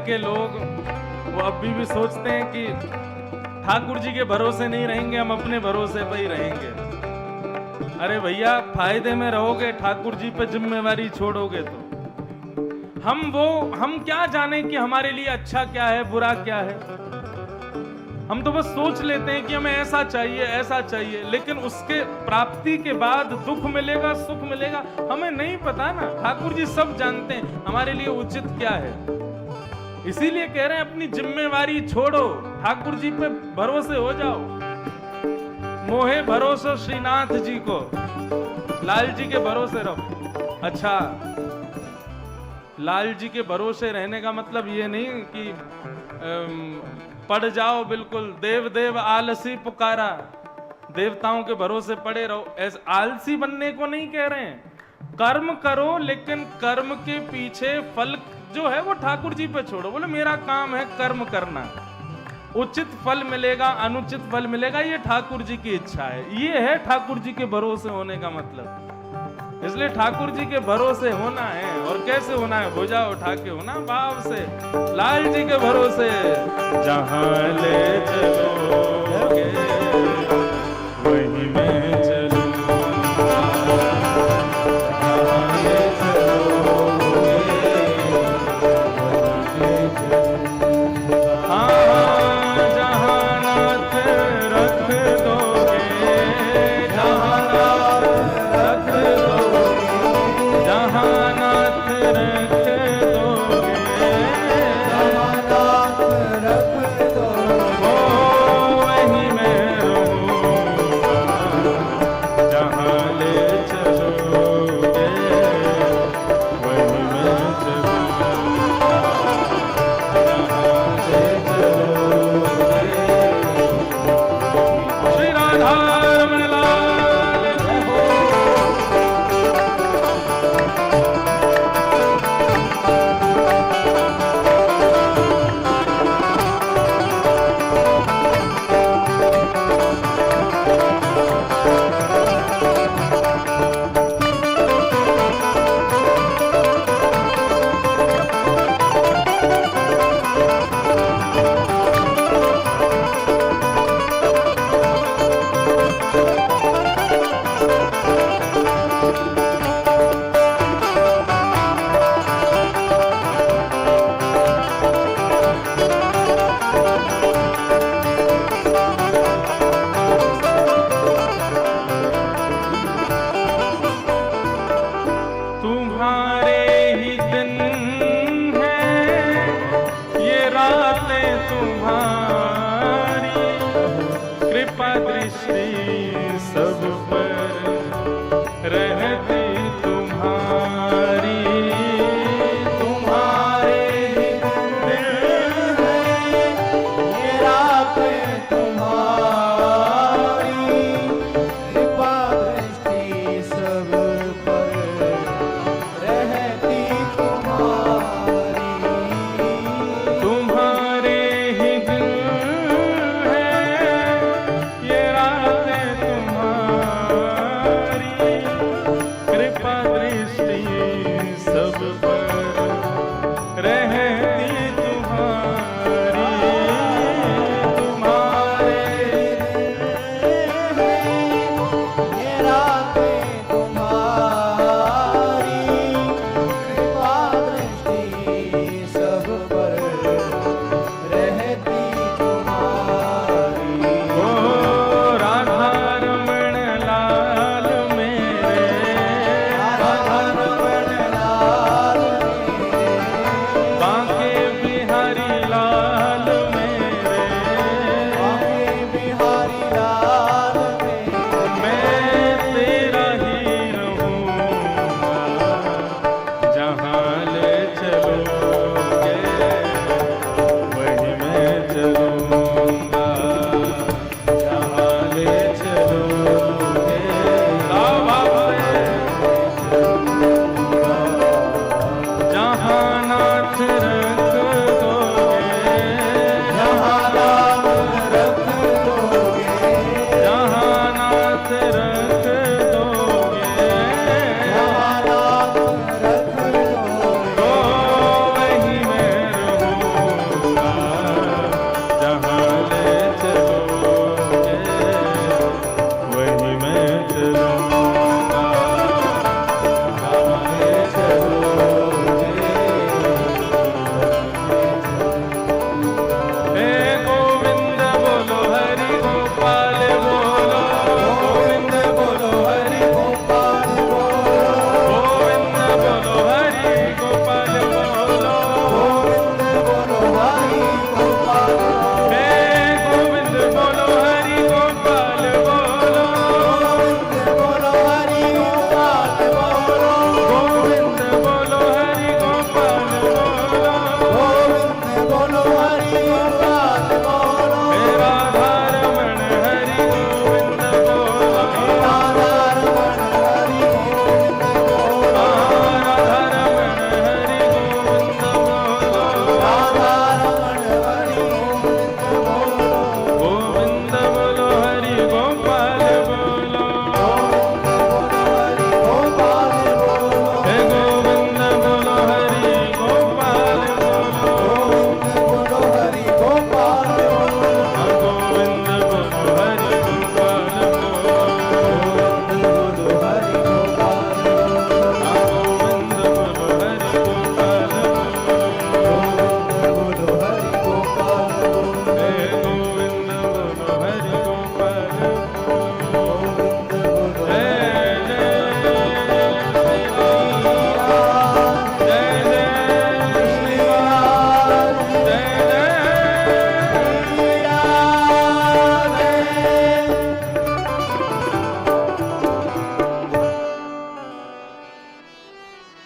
के लोग वो अभी भी सोचते हैं कि ठाकुर जी के भरोसे नहीं रहेंगे, हम अपने भरोसे पे ही रहेंगे। अरे भैया, फायदे में रहोगे, ठाकुर जी पे जिम्मेवारी छोड़ोगे तो हम क्या जाने कि हमारे लिए अच्छा क्या है, बुरा क्या है। हम तो बस सोच लेते हैं कि हमें ऐसा चाहिए, लेकिन उसके प्राप्ति के बाद दुख मिलेगा, सुख मिलेगा, हमें नहीं पता ना। ठाकुर जी सब जानते हैं हमारे लिए उचित क्या है। इसीलिए कह रहे हैं अपनी जिम्मेवारी छोड़ो, ठाकुर जी पे भरोसे हो जाओ। मोहे भरोसा श्रीनाथ जी को, लाल जी के भरोसे रहो। अच्छा, लाल जी के भरोसे रहने का मतलब ये नहीं कि पड़ जाओ बिल्कुल, देव देव आलसी पुकारा, देवताओं के भरोसे पड़े रहो, ऐसे आलसी बनने को नहीं कह रहे हैं। कर्म करो, लेकिन कर्म के पीछे फल जो है वो ठाकुर जी पे छोड़ो। बोले मेरा काम है कर्म करना, उचित फल मिलेगा अनुचित फल मिलेगा, ये ठाकुर जी की इच्छा है। ये है ठाकुर जी के भरोसे होने का मतलब। इसलिए ठाकुर जी के भरोसे होना है। और कैसे होना है? भुजा उठा के होना, भाव से, लाल जी के भरोसे। जहां ले चलोगे वहीं मैं चलूंगा, जहां ले चलोगे वहीं मैं चलूंगा। हाँ, जहां नाथ रख दोगे, जहां नाथ रख दोगे, जहां नाथ रख दोगे, जहां नाथ रख दोगे, वहीं मैं रहूंगा।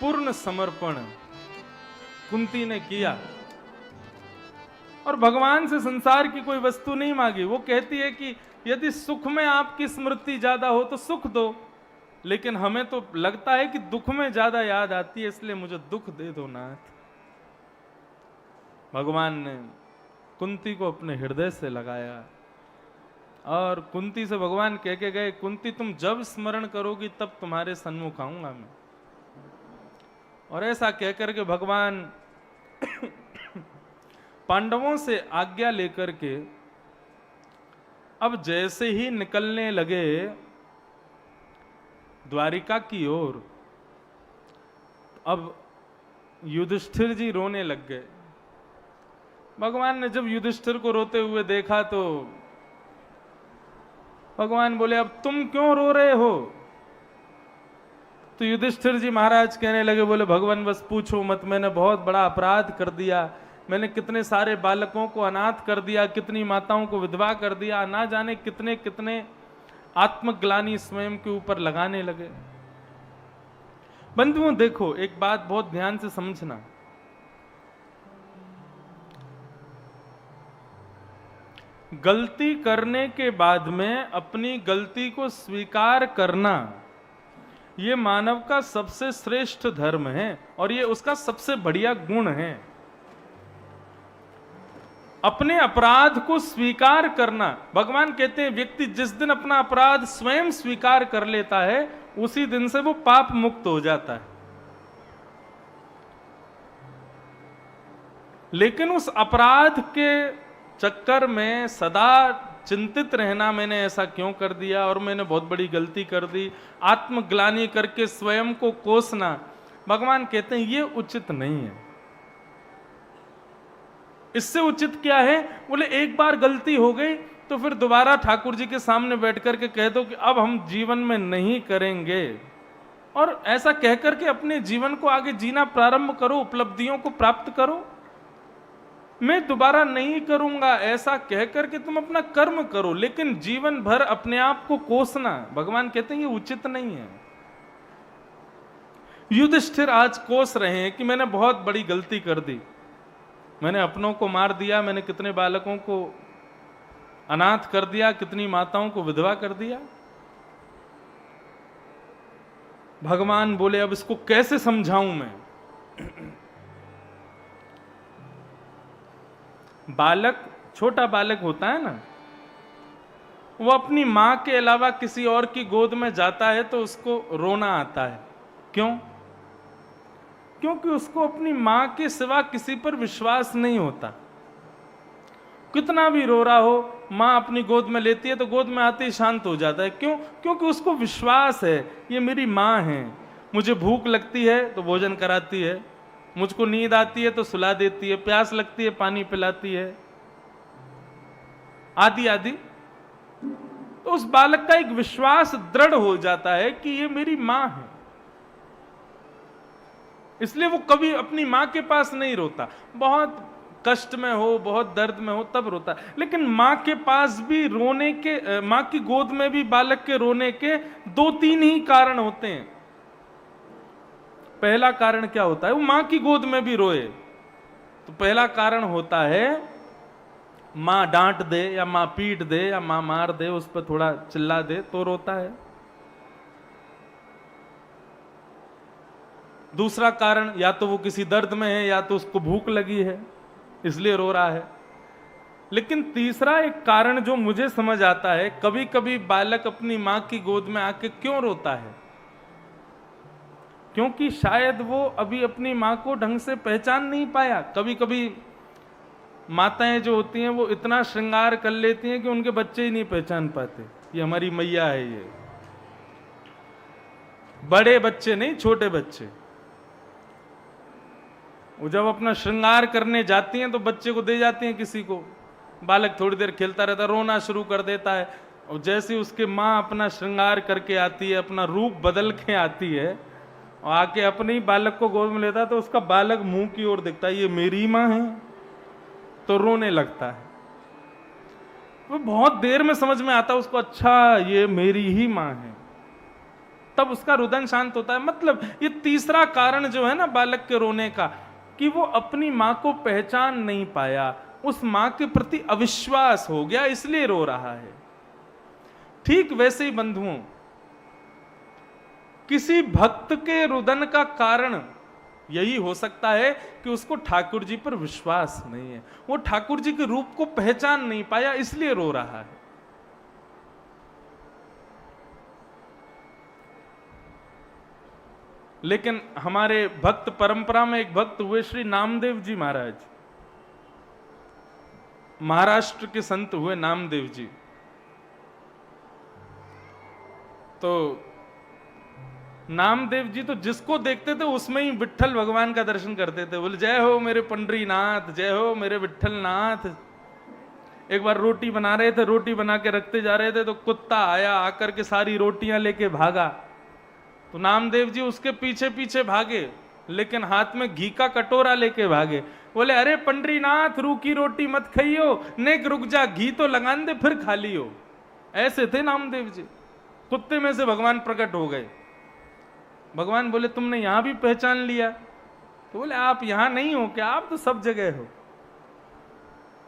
पूर्ण समर्पण कुंती ने किया और भगवान से संसार की कोई वस्तु नहीं मांगी। वो कहती है कि यदि सुख में आपकी स्मृति ज्यादा हो तो सुख दो, लेकिन हमें तो लगता है कि दुख में ज्यादा याद आती है, इसलिए मुझे दुख दे दो नाथ। भगवान ने कुंती को अपने हृदय से लगाया और कुंती से भगवान कह के गए, कुंती तुम जब स्मरण करोगी तब तुम्हारे सन्मुख आऊंगा मैं। और ऐसा कहकर के भगवान पांडवों से आज्ञा लेकर के अब जैसे ही निकलने लगे द्वारिका की ओर, अब युधिष्ठिर जी रोने लग गए। भगवान ने जब युधिष्ठिर को रोते हुए देखा तो भगवान बोले, अब तुम क्यों रो रहे हो? तो युधिष्ठिर जी महाराज कहने लगे, बोले भगवान बस पूछो मत, मैंने बहुत बड़ा अपराध कर दिया। मैंने कितने सारे बालकों को अनाथ कर दिया, कितनी माताओं को विधवा कर दिया, ना जाने कितने कितने आत्मग्लानि स्वयं के ऊपर लगाने लगे। बंधुओं देखो, एक बात बहुत ध्यान से समझना, गलती करने के बाद में अपनी गलती को स्वीकार करना, ये मानव का सबसे श्रेष्ठ धर्म है और ये उसका सबसे बढ़िया गुण है। अपने अपराध को स्वीकार करना, भगवान कहते हैं व्यक्ति जिस दिन अपना अपराध स्वयं स्वीकार कर लेता है उसी दिन से वो पाप मुक्त हो जाता है। लेकिन उस अपराध के चक्कर में सदा चिंतित रहना, मैंने ऐसा क्यों कर दिया और मैंने बहुत बड़ी गलती कर दी, आत्मग्लानि करके स्वयं को कोसना, भगवान कहते हैं ये उचित नहीं है। इससे उचित क्या है? बोले एक बार गलती हो गई तो फिर दोबारा ठाकुर जी के सामने बैठ करके कह दो कि अब हम जीवन में नहीं करेंगे, और ऐसा कह करके अपने जीवन को आगे जीना प्रारंभ करो, उपलब्धियों को प्राप्त करो। मैं दोबारा नहीं करूंगा ऐसा कह करके तुम अपना कर्म करो, लेकिन जीवन भर अपने आप को कोसना, भगवान कहते हैं ये उचित नहीं है। युधिष्ठिर आज कोस रहे हैं कि मैंने बहुत बड़ी गलती कर दी, मैंने अपनों को मार दिया, मैंने कितने बालकों को अनाथ कर दिया, कितनी माताओं को विधवा कर दिया। भगवान बोले अब इसको कैसे समझाऊं मैं? बालक, छोटा बालक होता है ना, वो अपनी मां के अलावा किसी और की गोद में जाता है तो उसको रोना आता है। क्यों? क्योंकि उसको अपनी मां के सिवा किसी पर विश्वास नहीं होता। कितना भी रो रहा हो, मां अपनी गोद में लेती है तो गोद में आते ही शांत हो जाता है। क्यों? क्योंकि उसको विश्वास है ये मेरी मां है, मुझे भूख लगती है तो भोजन कराती है, मुझको नींद आती है तो सुला देती है, प्यास लगती है पानी पिलाती है, आदि आदि। तो उस बालक का एक विश्वास दृढ़ हो जाता है कि ये मेरी मां है, इसलिए वो कभी अपनी मां के पास नहीं रोता। बहुत कष्ट में हो, बहुत दर्द में हो तब रोता, लेकिन मां के पास भी रोने के, मां की गोद में भी बालक के रोने के 2-3 ही कारण होते हैं। पहला कारण क्या होता है? वो मां की गोद में भी रोए तो पहला कारण होता है मां डांट दे या मां पीट दे या मां मार दे, उस पर थोड़ा चिल्ला दे तो रोता है। दूसरा कारण या तो वो किसी दर्द में है या तो उसको भूख लगी है इसलिए रो रहा है। लेकिन तीसरा एक कारण जो मुझे समझ आता है, कभी कभी बालक अपनी मां की गोद में आके क्यों रोता है? क्योंकि शायद वो अभी अपनी मां को ढंग से पहचान नहीं पाया। कभी कभी माताएं जो होती हैं वो इतना श्रृंगार कर लेती हैं कि उनके बच्चे ही नहीं पहचान पाते, ये हमारी मैया है। ये बड़े बच्चे नहीं, छोटे बच्चे, वो जब अपना श्रृंगार करने जाती हैं तो बच्चे को दे जाती हैं किसी को, बालक थोड़ी देर खेलता रहता, रोना शुरू कर देता है, और जैसे उसके माँ अपना श्रृंगार करके आती है, अपना रूप बदल के आती है और आके अपने ही बालक को गोद में लेता है तो उसका बालक मुंह की ओर देखता है, ये मेरी माँ है, तो रोने लगता है। वो बहुत देर में समझ में आता है उसको, अच्छा ये मेरी ही माँ है। तब उसका रुदन शांत होता है। मतलब ये तीसरा कारण जो है ना बालक के रोने का, कि वो अपनी मां को पहचान नहीं पाया, उस मां के प्रति अविश्वास हो गया, इसलिए रो रहा है। ठीक वैसे ही बंधुओं, किसी भक्त के रुदन का कारण यही हो सकता है कि उसको ठाकुर जी पर विश्वास नहीं है, वो ठाकुर जी के रूप को पहचान नहीं पाया, इसलिए रो रहा है। लेकिन हमारे भक्त परंपरा में एक भक्त हुए श्री नामदेव जी महाराज, महाराष्ट्र के संत हुए नामदेव जी। तो नामदेव जी तो जिसको देखते थे उसमें ही विट्ठल भगवान का दर्शन करते थे। बोले जय हो मेरे पंडरीनाथ, जय हो मेरे विट्ठलनाथ। एक बार रोटी बना रहे थे, रोटी बना के रखते जा रहे थे, तो कुत्ता आया, आकर के सारी रोटियां लेके भागा। तो नामदेव जी उसके पीछे पीछे भागे, लेकिन हाथ में घी का कटोरा लेके भागे। बोले अरे पंडरीनाथ, रूखी रोटी मत खाइयो, नेक रुक जा, घी तो लगान दे फिर खा लियो। ऐसे थे नामदेव जी। कुत्ते में से भगवान प्रकट हो गए। भगवान बोले तुमने यहां भी पहचान लिया? तो बोले आप यहां नहीं हो क्या, आप तो सब जगह हो।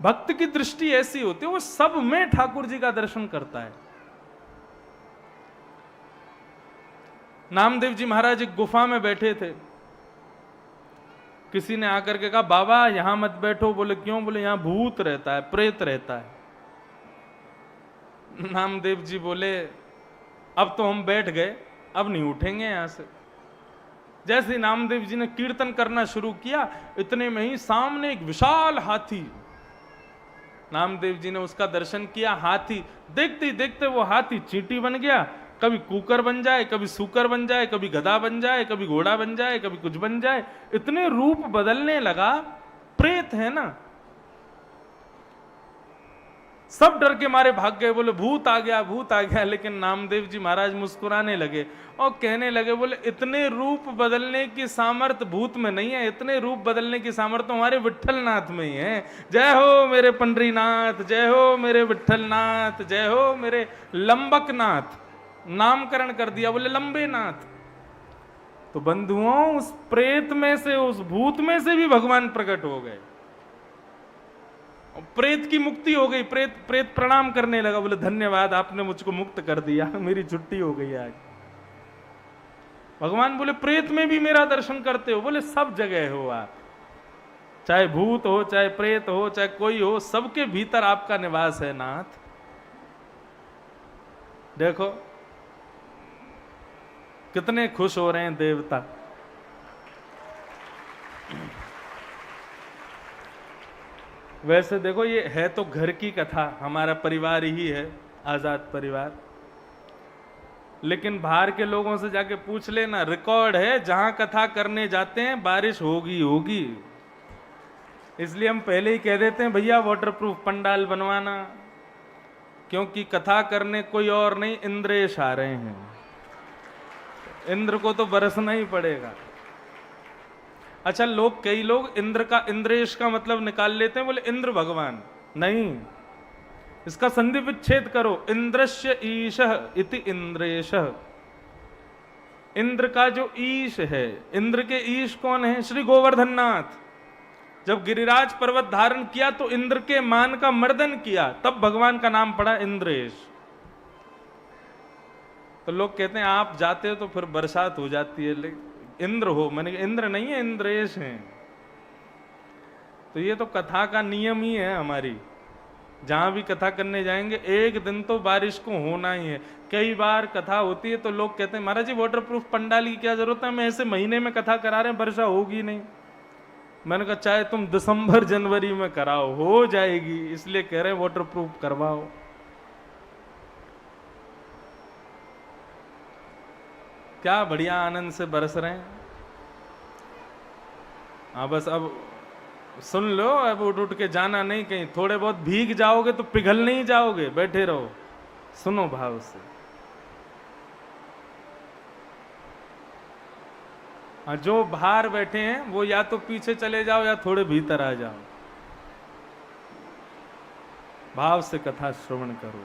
भक्त की दृष्टि ऐसी होती है, वो सब में ठाकुर जी का दर्शन करता है। नामदेव जी महाराज एक गुफा में बैठे थे, किसी ने आकर के कहा बाबा यहां मत बैठो। बोले क्यों? बोले यहां भूत रहता है, प्रेत रहता है। नामदेव जी बोले अब तो हम बैठ गए, अब नहीं उठेंगे यहां से। जैसे ही नामदेव जी ने कीर्तन करना शुरू किया, इतने में ही सामने एक विशाल हाथी, नामदेव जी ने उसका दर्शन किया। हाथी देखते ही देखते वो हाथी चींटी बन गया, कभी कुकर बन जाए, कभी सूकर बन जाए, कभी गधा बन जाए, कभी घोड़ा बन जाए, कभी कुछ बन जाए, इतने रूप बदलने लगा। प्रेत है ना, सब डर के मारे भाग गए, बोले भूत आ गया, भूत आ गया। लेकिन नामदेव जी महाराज मुस्कुराने लगे और कहने लगे, बोले इतने रूप बदलने की सामर्थ भूत में नहीं है, इतने रूप बदलने की सामर्थ हमारे विट्ठलनाथ में ही है। जय हो मेरे पंडरीनाथ, जय हो मेरे विट्ठलनाथ, जय हो मेरे लंबकनाथ। नामकरण कर दिया, बोले लंबे नाथ। तो बंधुओं, उस प्रेत में से, उस भूत में से भी भगवान प्रकट हो गए। प्रेत की मुक्ति हो गई। प्रेत प्रणाम करने लगा, बोले धन्यवाद आपने मुझको मुक्त कर दिया, मेरी छुट्टी हो गई आज। भगवान बोले प्रेत में भी मेरा दर्शन करते हो? बोले सब जगह हो आप, चाहे भूत हो, चाहे प्रेत हो, चाहे कोई हो, सबके भीतर आपका निवास है नाथ। देखो कितने खुश हो रहे हैं देवता। वैसे देखो ये है तो घर की कथा, हमारा परिवार ही है, आजाद परिवार। लेकिन बाहर के लोगों से जाके पूछ लेना, रिकॉर्ड है जहां कथा करने जाते हैं बारिश होगी होगी। इसलिए हम पहले ही कह देते हैं भैया वाटरप्रूफ पंडाल बनवाना, क्योंकि कथा करने कोई और नहीं, इंद्रेश आ रहे हैं। इंद्र को तो बरसना ही पड़ेगा। अच्छा, कई लोग इंद्र का, इंद्रेश का मतलब निकाल लेते हैं, बोले इंद्र भगवान नहीं, इसका संधि विच्छेद करो। इंद्रस्य ईशः इति इंद्रेशः। इंद्र का जो ईश है, इंद्र के ईश कौन है? श्री गोवर्धन नाथ। जब गिरिराज पर्वत धारण किया तो इंद्र के मान का मर्दन किया, तब भगवान का नाम पड़ा इंद्रेश। तो लोग कहते हैं आप जाते हो तो फिर बरसात हो जाती है, लेकिन इंद्र हो, मैंने कहा इंद्र नहीं है, इंद्रेश है। तो ये तो कथा का नियम ही है हमारी, जहां भी कथा करने जाएंगे एक दिन तो बारिश को होना ही है। कई बार कथा होती है तो लोग कहते हैं महाराज जी वाटरप्रूफ पंडाल की क्या जरूरत है, हम ऐसे महीने में कथा करा रहे हैं, वर्षा होगी नहीं। मैंने कहा चाहे तुम दिसंबर जनवरी में कराओ, हो जाएगी, इसलिए कह रहे हैं वाटरप्रूफ करवाओ। क्या बढ़िया आनंद से बरस रहे हैं। हाँ बस अब सुन लो, अब उठ उठ के जाना नहीं कहीं, थोड़े बहुत भीग जाओगे तो पिघल नहीं जाओगे, बैठे रहो, सुनो भाव से। हाँ, जो बाहर बैठे हैं वो या तो पीछे चले जाओ या थोड़े भीतर आ जाओ, भाव से कथा श्रवण करो।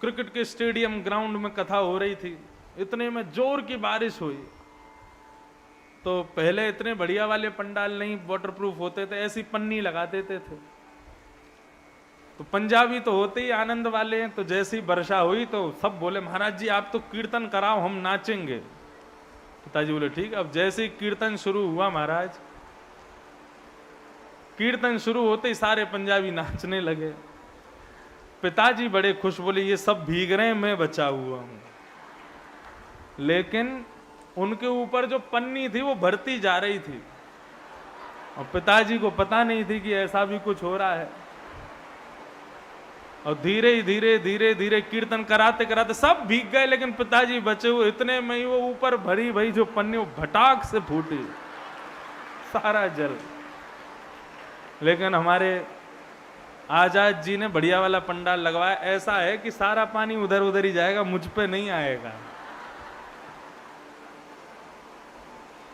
क्रिकेट के स्टेडियम ग्राउंड में कथा हो रही थी, इतने में जोर की बारिश हुई। तो पहले इतने बढ़िया वाले पंडाल नहीं वाटरप्रूफ होते थे, ऐसी पन्नी लगा देते थे। तो पंजाबी तो होते ही आनंद वाले हैं, तो जैसी वर्षा हुई तो सब बोले महाराज जी आप तो कीर्तन कराओ, हम नाचेंगे। पिताजी बोले ठीक। अब जैसे ही कीर्तन शुरू हुआ महाराज, कीर्तन शुरू होते ही सारे पंजाबी नाचने लगे। पिताजी बड़े खुश, बोले ये सब भीग रहे हैं, मैं बचा हुआ हूं। लेकिन उनके ऊपर जो पन्नी थी वो भरती जा रही थी और पिताजी को पता नहीं थी कि ऐसा भी कुछ हो रहा है। और धीरे धीरे धीरे धीरे कीर्तन कराते कराते सब भीग गए, लेकिन पिताजी बचे हुए। इतने में ही वो ऊपर भरी भई जो पन्नी वो भटाक से फूटी, सारा जल। लेकिन हमारे आजाद जी ने बढ़िया वाला पंडाल लगवाया, ऐसा है कि सारा पानी उधर उधर ही जाएगा, मुझ पे नहीं आएगा।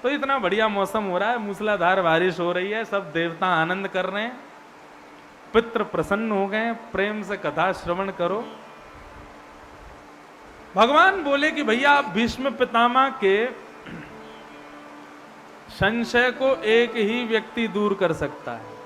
तो इतना बढ़िया मौसम हो रहा है, मूसलाधार बारिश हो रही है, सब देवता आनंद कर रहे हैं, पितृ प्रसन्न हो गए, प्रेम से कथा श्रवण करो। भगवान बोले कि भैया आप भीष्म पितामह के संशय को एक ही व्यक्ति दूर कर सकता है।